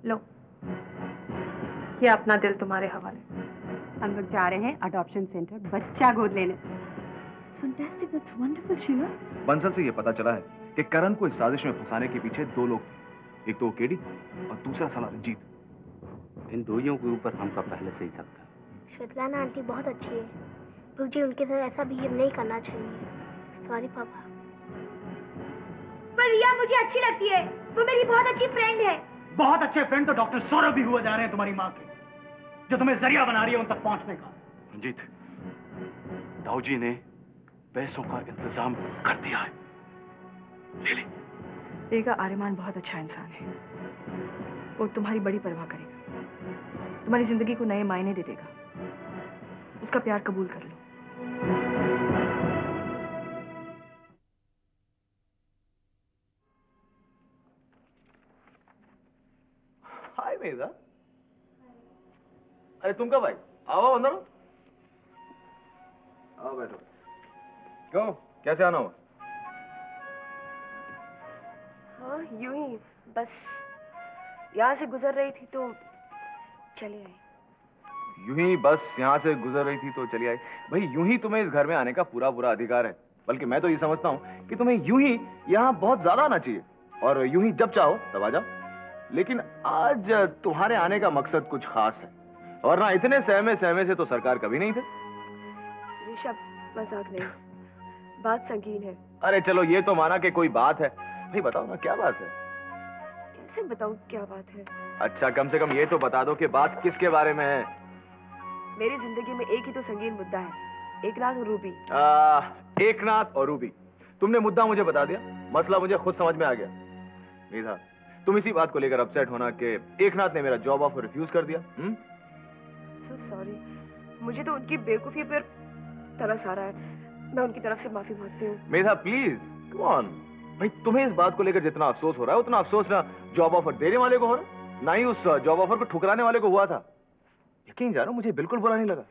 लो, ये अपना दिल तुम्हारे हवाले। हम लोग जा रहे हैं अडॉप्शन सेंटर बच्चा गोद लेने। Fantastic, that's wonderful Sheela. Bansal से ये पता चला है कि करण को इस साजिश में फंसाने के पीछे 2 लोग थे, एक तो वो केडी और दूसरा साला रंजीत। इन दोइयों के ऊपर हमका पहले से ही शक था। श्वेतलाना आंटी बहुत अच्छी है, मुझे उनके साथ ऐसा बिहेव नहीं करना चाहिए। सॉरी पापा। पर रिया मुझे अच्छी लगती है, वो मेरी बहुत अच्छी फ्रेंड है। बहुत अच्छे फ्रेंड तो डॉक्टर सौरभ भी हुए जा रहे हैं तुम्हारी माँ के, जो तुम्हें जरिया बना रही है उन तक पहुंचने का। रंजीत, दाऊजी ने पैसों का इंतजाम कर दिया है। ले। देखा, आर्यमान बहुत अच्छा इंसान है। वो तुम्हारी बड़ी परवाह करेगा, तुम्हारी जिंदगी को नए मायने दे देगा। उसका प्यार कबूल कर लो। हाय मेधा। अरे तुम कब आई? आओ अंदर आओ। आओ बैठो। क्यों, कैसे आना हुआ? हाँ यूं ही, बस यहाँ से गुजर रही थी तो चली आई। यूं ही बस यहाँ से गुजर रही थी तो चली आई? भाई यूं ही तुम्हें इस घर में आने का पूरा अधिकार है, बल्कि मैं तो ये समझता हूँ कि तुम्हें यूं ही यहाँ बहुत ज्यादा आना चाहिए और यूं ही जब चाहो तब आ जाओ। लेकिन आज तुम्हारे आने का मकसद कुछ खास है, और ना इतने सहमे से तो सरकार कभी नहीं थे। ऋषभ, मजाक नहीं, बात संगीन है। अरे चलो ये तो माना कि कोई बात है, भाई बताओ ना क्या बात है? कैसे बताऊं क्या बात है? अच्छा कम से कम ये तो बता दो कि बात किसके बारे में है। मेरी जिंदगी में एक ही तो संगीन मुद्दा है, एकनाथ और रूबी। एकनाथ और रूबी। तुमने मुद्दा मुझे बता दिया, मसला मुझे खुद समझ में आ गया। मेधा, तुम इसी बात को लेकर अपसेट होना कि एकनाथ ने मेरा जॉब ऑफर रिफ्यूज कर दिया। So sorry, मुझे तो उनकी बेवकूफी पर तरस आ रहा है। मैं उनकी तरफ से माफी मांगती हूँ। मेधा प्लीज कम ऑन। भाई तुम्हें इस बात को लेकर जितना अफसोस हो रहा है उतना अफसोस ना जॉब ऑफर देने वाले को हो रहा है, ना ही उस जॉब ऑफर को ठुकराने वाले को हुआ था। यकीन जानो मुझे बिल्कुल बुरा नहीं लगा।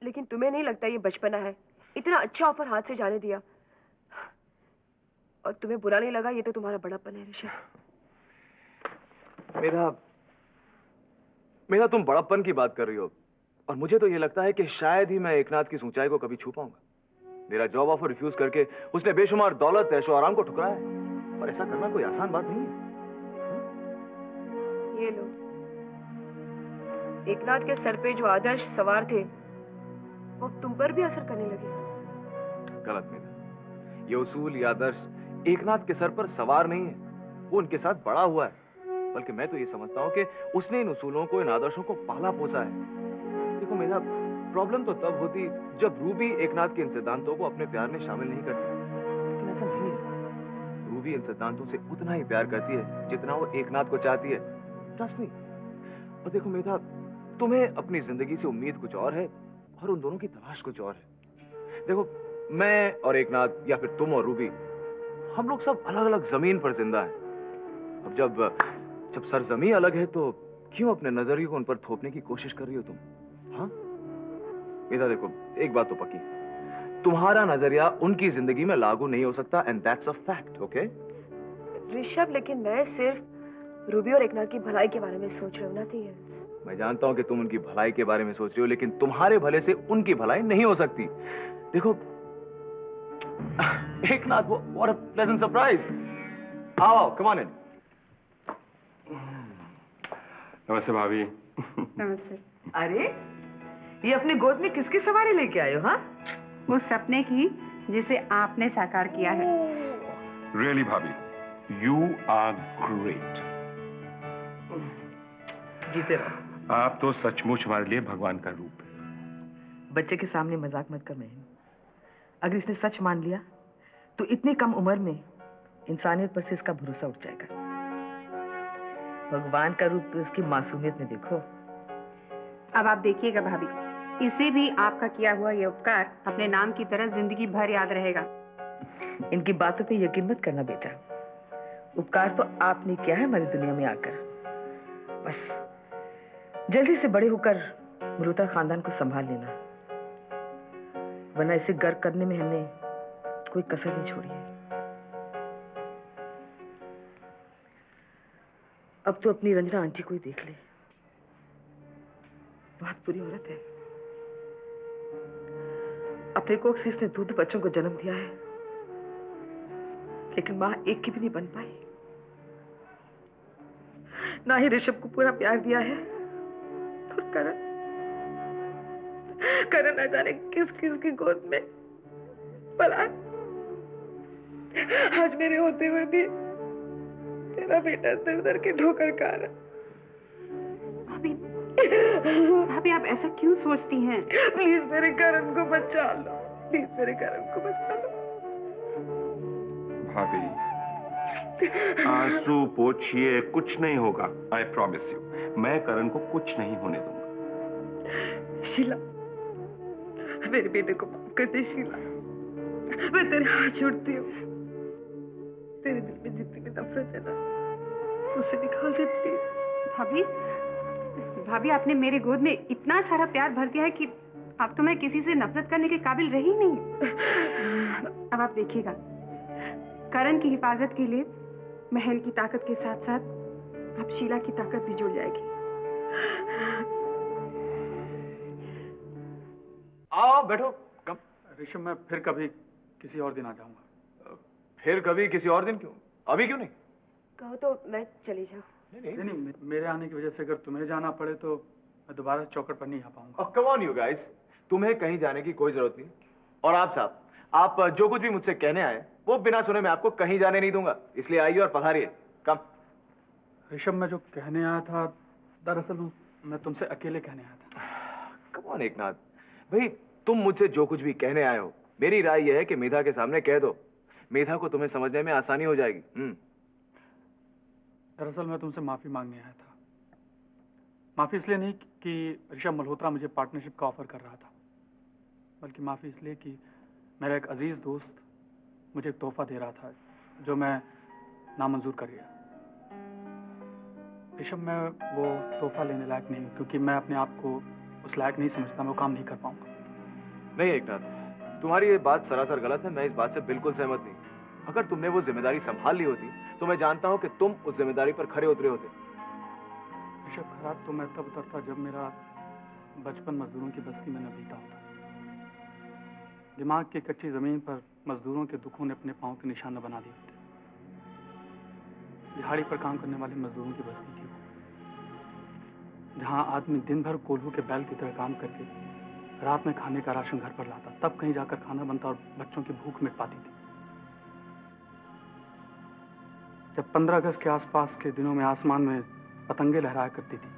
लेकिन तुम्हें नहीं लगता ये बचपना है? इतना अच्छा ऑफर हाथ से जाने दिया और तुम्हें बुरा नहीं लगा, ये तो तुम्हारा बड़ापन है ऋषभ। मेरा तुम बड़प्पन की बात कर रही हो, और मुझे तो ये लगता है कि शायद ही मैं एकनाथ की ऊंचाई को कभी छू पाऊंगा। मेरा जॉब ऑफर रिफ्यूज करके उसने बेशुमार दौलत, ऐशो आराम को ठुकराया है, और ऐसा करना कोई आसान बात नहीं है। ये लो, एकनाथ के सर पे जो आदर्श सवार थे वो अब तुम पर भी असर करने लगे। गलत मेरा, ये उसूल या आदर्श एकनाथ के सर पर सवार नहीं है, वो उनके साथ बड़ा हुआ है। बल्कि मैं तो ये समझता हूँ कि उसने इन उसूलों को, इन आदर्शों को पाला पोसा है। देखो मेरा प्रॉब्लम तो तब होती जब रूबी एकनाथ के इन सिद्धांतों को अपने प्यार में शामिल नहीं करती, लेकिन ऐसा नहीं है। रूबी इन सिद्धांतों से उतना ही प्यार करती है जितना वो एकनाथ को चाहती है। Trust me. और देखो मेधा, तुम्हें अपनी जिंदगी से उम्मीद कुछ और है और उन दोनों की तलाश कुछ और है। देखो मैं और एकनाथ, या फिर तुम और रूबी, हम लोग सब अलग अलग जमीन पर जिंदा हैं। अब जब सरजमी अलग है तो क्यों अपने नजरिए को उन पर थोपने की कोशिश कर रही हो तुम? हाँ मेधा, देखो एक बात तो पक्की, तुम्हारा नजरिया उनकी जिंदगी में लागू नहीं हो सकता, and that's a fact. Okay Rishabh, लेकिन मैं सिर्फ रूबी और एकनाथ की भलाई के बारे में सोच रही हूँ, नथिंग एल्स। मैं जानता हूं कि तुम उनकी भलाई के बारे में सोच रही हो, लेकिन तुम्हारे भले से उनकी भलाई नहीं हो सकती। देखो एकनाथ, वो व्हाट अ प्लेजेंट सरप्राइज। आओ, कम ऑन इन। नमस्ते भाभी। नमस्ते। अरे ये अपनी गोद में किसकी सवारी लेके आए हो? हाँ, वो सपने की जिसे आपने साकार किया है। रियली भाभी, यू आर ग्रेट। जीते रहो। आप तो सचमुच हमारे लिए भगवान का रूप है। बच्चे के सामने मजाक मत कर बहन। अगर इसने सच मान लिया तो इतनी कम उम्र में इंसानियत पर से इसका भरोसा उठ जाएगा। भगवान का रूप तो इसकी मासूमियत में देखो। अब आप देखिएगा भाभी, इसे भी आपका किया हुआ ये उपकार अपने नाम की तरह जिंदगी भर याद रहेगा। इनकी बातों पे यकीन मत करना बेटा। उपकार तो आपने किया है हमारी दुनिया में आकर। बस जल्दी से बड़े होकर मल्होत्रा खानदान को संभाल लेना, वरना इसे गर्क करने में हमने कोई कसर नहीं छोड़ी है। अब तो अपनी रंजना आंटी को ही देख ले। बहुत बुरी औरत है। अपने कोख से इसने 2 बच्चों को जन्म दिया है, लेकिन मां एक की भी नहीं बन पाई। ना ही ऋषभ को पूरा प्यार दिया है, और करण न जाने किस किस की गोद में पला। आज मेरे होते हुए भी तेरा बेटा दर दर के ठोकर खा रहा। भाभी भाभी, आप ऐसा क्यों सोचती हैं? प्लीज मेरे करण को बचा लो, प्लीज मेरे करण को बचा लो। भाभी आंसू पोछिए, कुछ नहीं होगा। आई प्रॉमिस यू, मैं करण को कुछ नहीं होने दूंगा। शीला, मेरे बेटे को माफ कर दे शीला, मैं तेरे हाथ जोड़ती हूँ। तेरे दिल में जितनी भी नफरत है ना, उसे निकाल दे प्लीज। भाभी भाभी, आपने मेरे गोद में इतना सारा प्यार भर दिया है कि अब तो मैं किसी से नफरत करने के काबिल रही नहीं। अब आप देखिएगा, करण की हिफाजत के लिए महन की ताकत के साथ साथ अब शीला की ताकत भी जुड़ जाएगी। आओ बैठो। कम। ऋषभ, मैं फिर कभी किसी और दिन आ जाऊंगा। फिर कभी किसी और दिन? क्यों, अभी क्यों नहीं? कहो तो मैं चली जाऊँ। नहीं, मेरे आने की वजह से अगर तुम्हें जाना पड़े तो मैं दोबारा चौकट पर नहीं आ पाऊंगा। कम ऑन यू गाइस, तुम्हें कहीं जाने की कोई जरूरत नहीं। और आप साहब, आप जो कुछ भी मुझसे कहने आए वो बिना सुने मैं आपको कहीं जाने नहीं दूंगा, इसलिए आइए और पधारिए। कम। ऋषभ, मैं जो कहने आया था, दरअसल मैं तुमसे अकेले कहने आया था। कम ऑन एकनाथ भाई, तुम मुझसे जो कुछ भी कहने आए हो, मेरी राय यह है कि मेधा के सामने कह दो। मेधा को तुम्हें समझने में आसानी हो जाएगी। दरअसल मैं तुमसे माफी मांगने आया था। माफी इसलिए नहीं कि ऋषभ मल्होत्रा मुझे पार्टनरशिप का ऑफर कर रहा था, बल्कि माफी इसलिए कि मेरा एक अजीज दोस्त मुझे एक तोहफा दे रहा था जो मैं नामंजूर कर गया। ऋषभ, मैं वो तोहफा लेने लायक नहीं हूँ, क्योंकि मैं अपने आप को उस लायक नहीं समझता। मैं वो काम नहीं कर पाऊंगा। नहीं एकनाथ, तुम्हारी ये बात सरासर गलत है। मैं इस बात से बिल्कुल सहमत नहीं। अगर तुमने वो जिम्मेदारी संभाल ली होती तो मैं जानता हूं कि तुम उस जिम्मेदारी पर खरे उतरे होते। ऋषभ, खराब तो मैं तब उतरता जब मेरा बचपन मजदूरों की बस्ती में न बीता होता। दिमाग की कच्ची जमीन पर मजदूरों के दुखों ने अपने पांव के निशान न बना दिए होते। दिहाड़ी पर काम करने वाले मजदूरों की बस्ती थी वो, जहां आदमी दिन भर कोल्हू के बैल की तरह काम करके रात में खाने का राशन घर पर लाता, तब कहीं जाकर खाना बनता और बच्चों की भूख मिट पाती थी। जब 15 अगस्त के आसपास के दिनों में आसमान में पतंगे लहराया करती थी,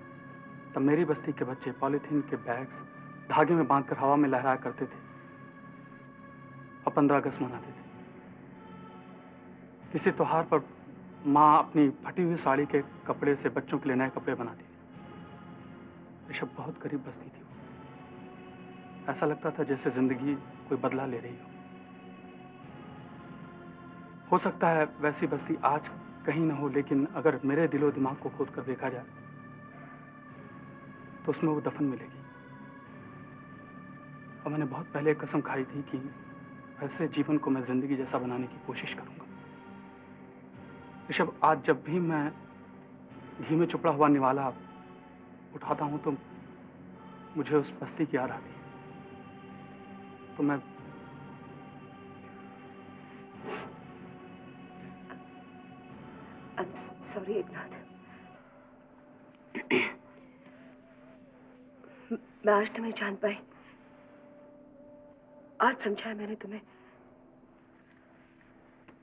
तब मेरी बस्ती के बच्चे पॉलीथीन के बैग्स धागे में बांधकर हवा में लहराया करते थे और 15 अगस्त मनाते थे। किसी त्योहार पर माँ अपनी फटी हुई साड़ी के कपड़े से बच्चों के लिए नए कपड़े बनाती थी। ऋषभ, बहुत गरीब बस्ती थी वो। ऐसा लगता था जैसे जिंदगी कोई बदला ले रही हो सकता है वैसी बस्ती आज कहीं न हो, लेकिन अगर मेरे दिलो दिमाग को खोद कर देखा जाए तो उसमें वो दफन मिलेगी। और मैंने बहुत पहले एक कसम खाई थी कि ऐसे जीवन को मैं जिंदगी जैसा बनाने की कोशिश करूंगा। ऋषभ, आज जब भी मैं घी में चुपड़ा हुआ निवाला उठाता हूं तो मुझे उस बस्ती की याद आती है। तो मैं सॉरी एकनाथ, मैं आज तुम्हें जान पाई। आज समझा है मैंने तुम्हें।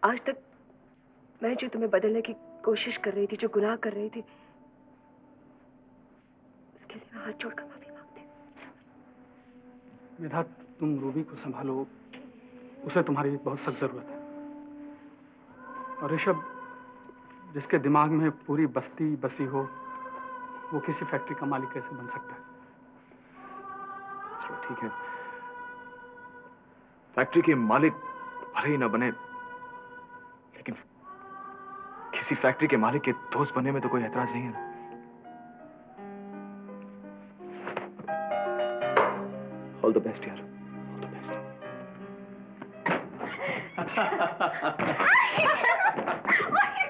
आज तक मैं जो तुम्हें बदलने की कोशिश कर रही थी, जो गुनाह कर रही थी, उसके लिए मैं हाथ जोड़कर माफी मांगती हूँ। मेधा, तुम रूबी को संभालो, उसे तुम्हारी बहुत सख्त जरूरत है। और ऋषभ, जिसके दिमाग में पूरी बस्ती बसी हो, वो किसी फैक्ट्री का मालिक कैसे बन सकता है? चलो ठीक है, फैक्ट्री के मालिक भले ही ना बने, लेकिन किसी फैक्ट्री के मालिक के दोस्त बनने में तो कोई एतराज नहीं है ना। ऑल द बेस्ट यार, ऑल द बेस्ट।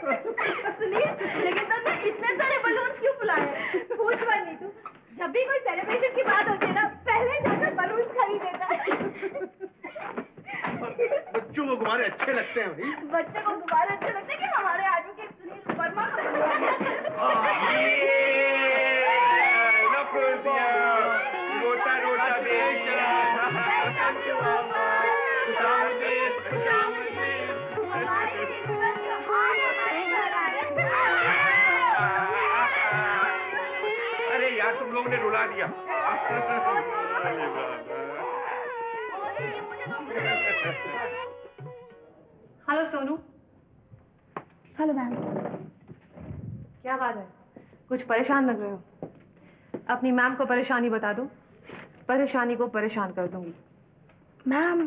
सुनील, लेकिन तुमने इतने सारे बलून्स क्यों फुलाए हैं? पूछ मत नहीं तू। जब भी कोई सेलिब्रेशन की बात होती है ना, पहले जाकर बलून्स खरीद देता है। बच्चों को गुब्बारे अच्छे लगते हैं भाई। बच्चों को गुब्बारे अच्छे लगते हैं कि हमारे एडवोकेट सुनील वर्मा को गुब्बारे अच्छे लगते हैं? रोटा रोटा अरे यार तुम लोगों ने रुला दिया। हेलो सोनू। Hello ma'am. क्या बात है, कुछ परेशान लग रहे हो? अपनी मैम को परेशानी बता दो, परेशानी को परेशान कर दूंगी। मैम,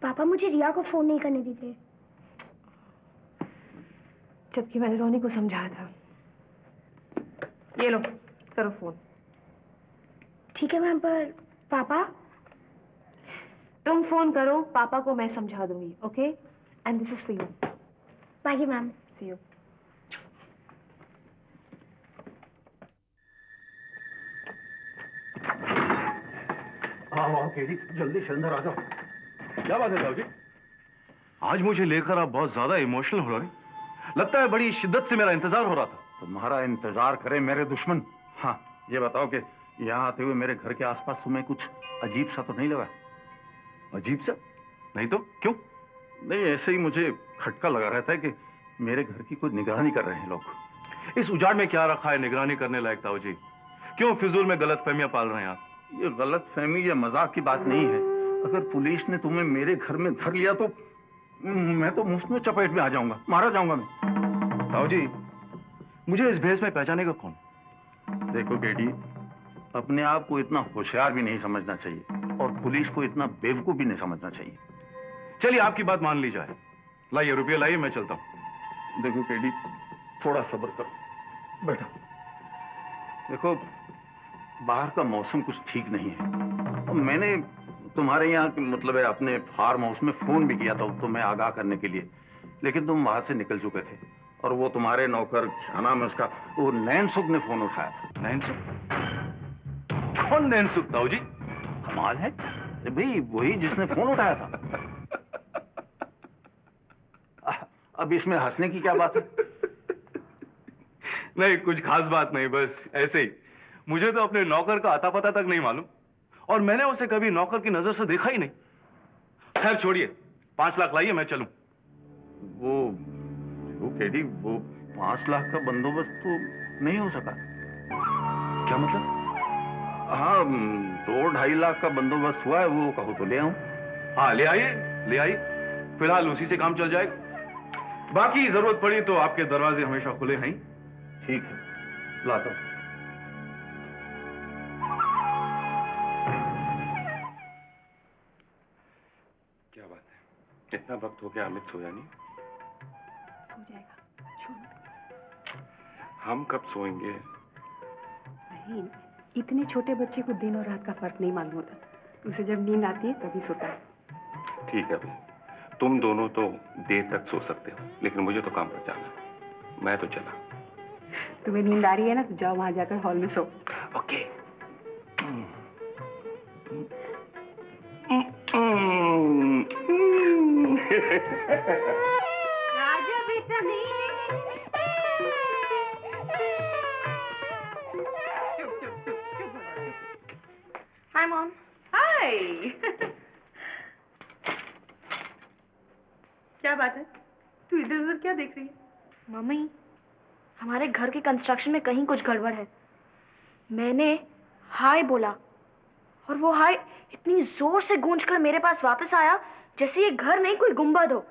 पापा मुझे रिया को फोन नहीं करने देते। जबकि मैंने रोनी को समझाया था। ये लो, करो फोन। ठीक है मैम, पर पापा? तुम फोन करो, पापा को मैं समझा दूंगी। Okay, and this is for you. Thank you ma'am. See you. आओ केडी, जल्दी से अंदर आ जाओ। क्या बात है साहब जी? आज मुझे लेकर आप बहुत ज्यादा इमोशनल हो रहे हैं। लगता है बड़ी शिद्दत से मेरा इंतजार हो रहा था। तुम्हारा इंतजार करे मेरे दुश्मन। हाँ, ये बताओ कि यहाँ आते हुए मेरे घर के आसपास तुम्हें कुछ अजीब सा तो नहीं लगा? अजीब सा? नहीं तो क्यों? नहीं, ऐसे ही मुझे खटका लगा रहता है कि मेरे घर की कोई निगरानी कर रहे हैं लोग। इस उजाड़ में क्या रखा है निगरानी करने लायक ताऊ जी? क्यों फिजूल में गलत फहमियां पाल रहे हैं आप? ये गलत फहमी या मजाक की बात नहीं है। अगर पुलिस ने तुम्हें मेरे घर में धर लिया तो मैं तो मुफ्त में चपेट में आ जाऊंगा, मारा जाऊंगा मैं। ताऊ जी, मुझे इस भेस में पहचानेगा कौन? देखो केडी, अपने आप को इतना होशियार भी नहीं समझना चाहिए और पुलिस को इतना बेवकूफ भी नहीं समझना चाहिए। चलिए, आपकी बात मान ली जाए। लाइए रुपये लाइए, मैं चलता हूँ। देखो केडी, थोड़ा सब्र करो, बैठो। देखो, बाहर का मौसम कुछ ठीक नहीं है। और मैंने तुम्हारे यहाँ मतलब है अपने फार्म हाउस में फोन भी किया था तुम्हें आगाह करने के लिए, लेकिन तुम वहां से निकल चुके थे। और वो तुम्हारे नौकर, क्या नाम है उसका, वो नैनसुख ने फोन उठाया था। नैनसुख? कौन नैनसुख ताऊ जी? कमाल है भाई, वही जिसने फोन उठाया था। अब इसमें हंसने की क्या बात है? नहीं, कुछ खास बात नहीं, बस ऐसे ही। मुझे तो अपने नौकर का आता पता तक नहीं मालूम और मैंने उसे कभी नौकर की नजर से देखा ही नहीं। खैर छोड़िए, 5 लाख लाइए, मैं चलूं। वो केडी, वो 5 लाख का बंदोबस्त तो नहीं हो सका। क्या मतलब? हाँ, 2-2.5 लाख का बंदोबस्त हुआ है, वो कहो तो ले आऊं। हाँ, ले आइए, ले आइए। फिलहाल उसी से काम चल जाएगा। बाकी जरूरत पड़ी तो आपके दरवाजे हमेशा खुले हैं। ठीक है, लाता हूं। क्या बात है, इतना वक्त हो गया, अमित सोया नहीं? सो जाएगा, छोड़ मत। हम कब सोएंगे? नहीं, इतने छोटे बच्चे को दिन और रात का फर्क नहीं मालूम होता। उसे जब नींद आती है तभी सोता है। ठीक है भाई, तुम दोनों तो देर तक सो सकते हो, लेकिन मुझे तो काम पर जाना है। मैं तो चला। तुम्हें नींद आ रही है ना, तो जाओ वहां जाकर हॉल में सो। ओके। राजा बेटा, नहीं हाय मॉम। हाय। क्या बात है, तू इधर उधर क्या देख रही है? मम्मी, हमारे घर के कंस्ट्रक्शन में कहीं कुछ गड़बड़ है। मैंने हाय बोला और वो हाय इतनी जोर से गूंजकर मेरे पास वापस आया जैसे ये घर नहीं कोई गुंबद हो।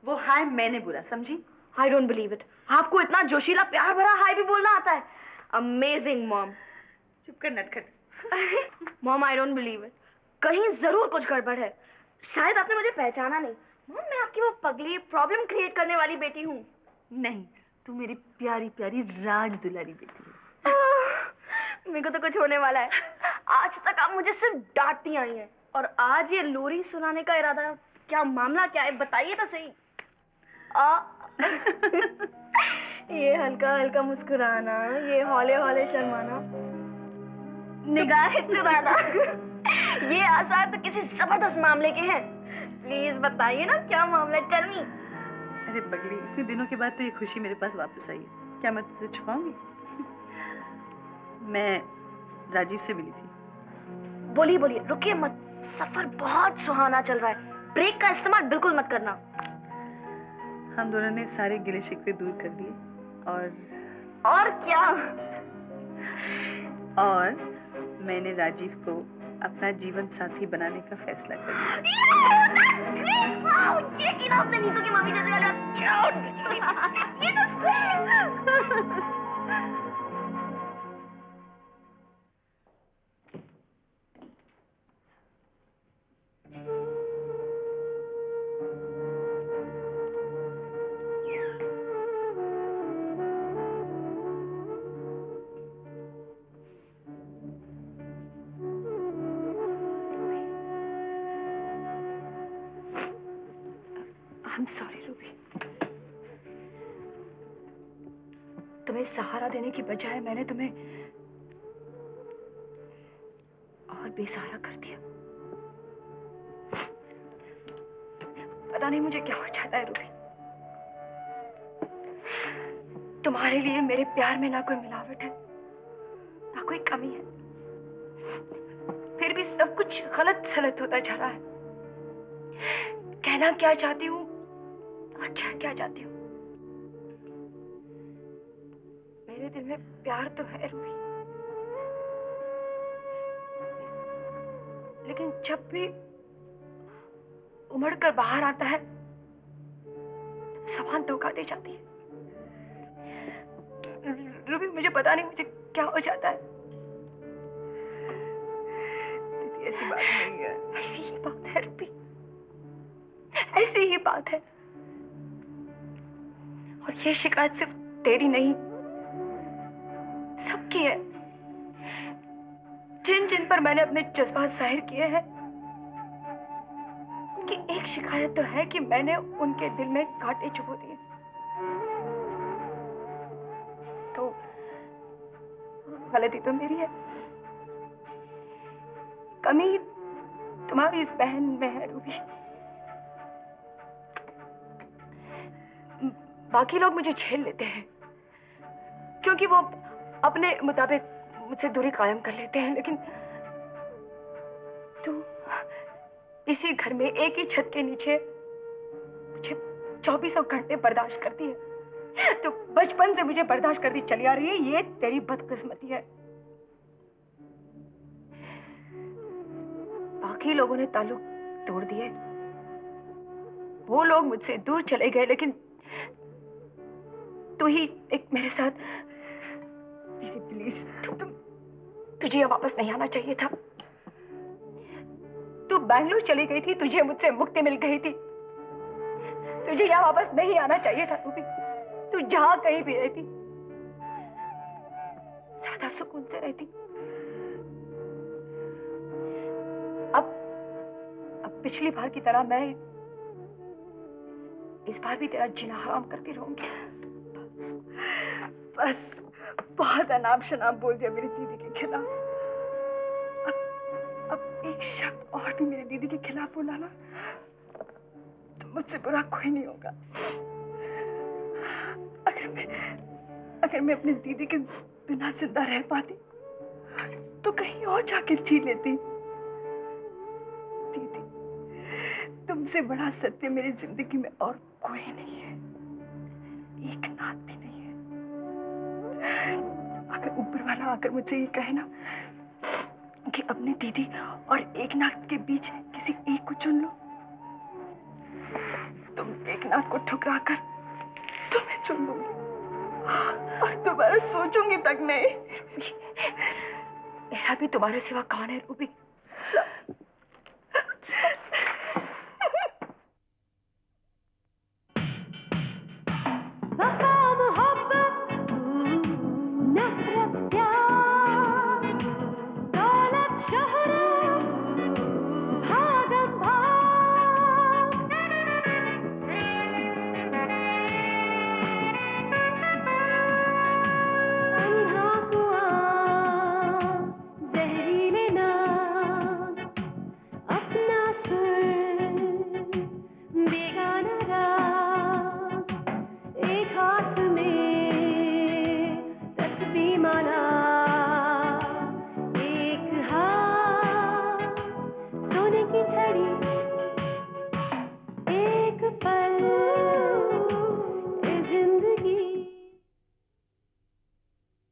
वो हाय मैंने बोला, समझी? I don't believe it. आपको इतना जोशीला प्यार भरा हाय भी बोलना आता है। Amazing mom. चुप कर नटखट। Mom, I don't believe it. कहीं जरूर कुछ गड़बड़ है। शायद आपने मुझे पहचाना नहीं। मॉम, मैं आपकी वो पगली प्रॉब्लम क्रिएट करने वाली बेटी हूँ। नहीं, तू मेरी प्यारी प्यारी राज दुलारी बेटी है। मेरे को तो कुछ होने वाला है। आज तक आप मुझे सिर्फ डांटती आई हैं और आज ये लोरी सुनाने का इरादा, क्या मामला क्या है बताइए तो सही। ये हल्का हल्का मुस्कुराना, ये हौले हौले शर्माना, निगाहें चुराना, ये आसार तो किसी जबरदस्त मामले के हैं। प्लीज बताइए ना क्या मामला है, टेल मी। अरे बगली, इतने दिनों के बाद तो ये खुशी मेरे पास वापस आई है। क्या मैं तुझसे छुपाऊंगी? मैं राजीव से मिली थी। बोलिए बोलिए, रुकिए मत, सफर बहुत सुहाना चल रहा है, ब्रेक का इस्तेमाल बिल्कुल मत करना। हम दोनों ने सारे गिले शिकवे दूर कर दिए और क्या? और मैंने राजीव को अपना जीवन साथी बनाने का फैसला कर लिया। ये की ना आपने नीतू की मम्मी जैसे वाला ये तो I'm sorry, रूबी। तुम्हें सहारा देने की बजाय मैंने तुम्हें और बेसहारा कर दिया। पता नहीं मुझे क्या हो जाता है रूबी। तुम्हारे लिए मेरे प्यार में ना कोई मिलावट है, ना कोई कमी है, फिर भी सब कुछ गलत सलत होता जा रहा है। कहना क्या चाहती हूँ और क्या क्या चाहती हूँ। मेरे दिल में प्यार तो है रूबी, लेकिन जब भी उमड़ कर बाहर आता है जबान धोखा दे जाती है। रूबी, मुझे पता नहीं मुझे क्या हो जाता है। दीदी, ऐसी बात नहीं है। ऐसी ही बात है रूबी, ऐसी ही बात है। और ये शिकायत सिर्फ तेरी नहीं, सबकी है। जिन जिन पर मैंने अपने जज्बात जाहिर किए हैं, उनकी एक शिकायत तो है कि मैंने उनके दिल में कांटे चुभो दिए। तो गलती तो मेरी है, कमी तुम्हारी इस बहन में है रूबी। बाकी लोग मुझे झेल लेते हैं क्योंकि वो अपने मुताबिक मुझसे दूरी कायम कर लेते हैं, लेकिन तू इसी घर में एक ही छत के नीचे मुझे 24 घंटे बर्दाश्त करती है। तो बचपन से मुझे बर्दाश्त करती चली आ रही है, ये तेरी बदकिस्मती है। बाकी लोगों ने ताल्लुक तोड़ दिए, वो लोग मुझसे दूर चले गए, लेकिन तू ही एक मेरे साथ। दीदी प्लीज, तुझे यहाँ वापस नहीं आना चाहिए था। तू बैंगलोर चली गई थी, तुझे मुझसे मुक्ति मिल गई थी। तुझे यहाँ वापस नहीं आना चाहिए था रूबी। तू जहां कहीं भी रहती, ज्यादा सुकून से रहती। अब पिछली बार की तरह मैं इस बार भी तेरा जीना हराम करती रहूंगी। बस बहुत अनाप शनाप बोल दिया मेरी दीदी के खिलाफ। अब एक शब्द और भी मेरी दीदी के खिलाफ बोला ना तो मुझसे बुरा कोई नहीं होगा। अगर मैं अपनी दीदी के बिना जिंदा रह पाती तो कहीं और जाकर जी लेती। दीदी, तुमसे बड़ा सत्य मेरी जिंदगी में और कोई नहीं है, एक नाथ भी नहीं है। अगर ऊपर वाला आकर मुझसे ये कहे ना कि अपनी दीदी और एक नाथ के बीच किसी एक को चुन लो, तुम एक नाथ को ठुकरा कर तुम्हें चुन लूंगी और दोबारा सोचूंगी तक नहीं। मेरा भी तुम्हारे सिवा कौन है रूबी? दीवाना